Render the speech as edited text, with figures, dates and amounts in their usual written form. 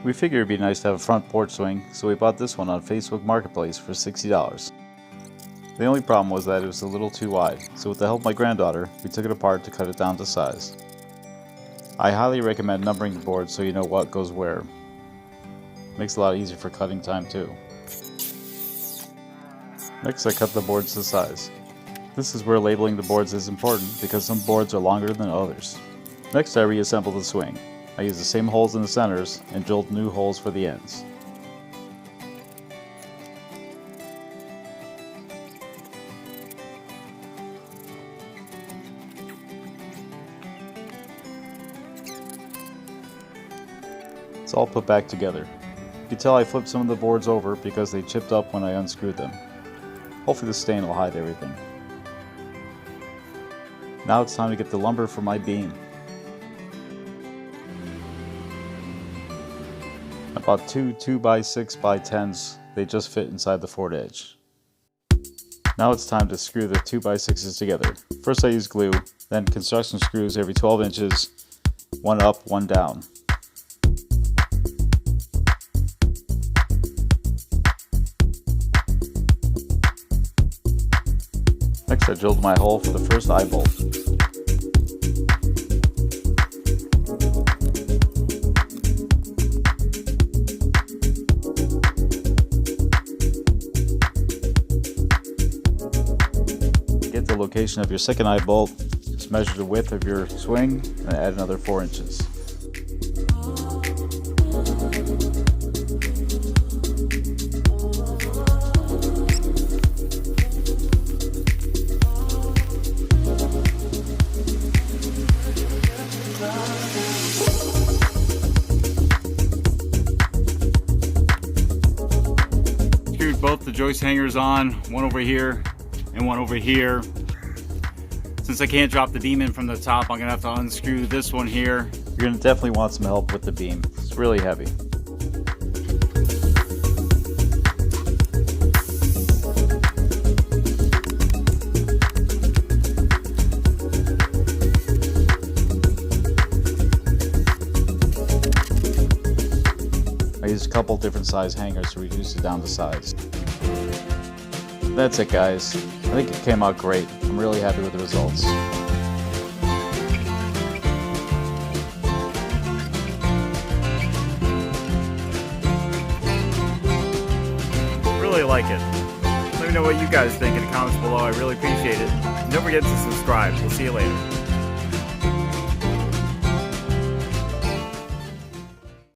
We figured it'd be nice to have a front porch swing, so we bought this one on Facebook Marketplace for $60. The only problem was that it was a little too wide, so with the help of my granddaughter, we took it apart to cut it down to size. I highly recommend numbering the boards so you know what goes where. Makes it a lot easier for cutting time too. Next, I cut the boards to size. This is where labeling the boards is important because some boards are longer than others. Next, I reassemble the swing. I use the same holes in the centers and drilled new holes for the ends. It's all put back together. You can tell I flipped some of the boards over because they chipped up when I unscrewed them. Hopefully the stain will hide everything. Now it's time to get the lumber for my beam. I bought two 2x6x10s, they just fit inside the forward edge. Now it's time to screw the 2x6s together. First I use glue, then construction screws every 12 inches, one up, one down. Next I drilled my hole for the first eye bolt. To get the location of your second eye bolt, just measure the width of your swing and add another 4 inches. Screwed both the joist hangers on, one over here and one over here. Since I can't drop the beam in from the top, I'm gonna have to unscrew this one here. You're gonna definitely want some help with the beam. It's really heavy. I used a couple different size hangers to reduce it down to size. That's it, guys. I think it came out great. I'm really happy with the results. Really like it. Let me know what you guys think in the comments below. I really appreciate it. And don't forget to subscribe. We'll see you later.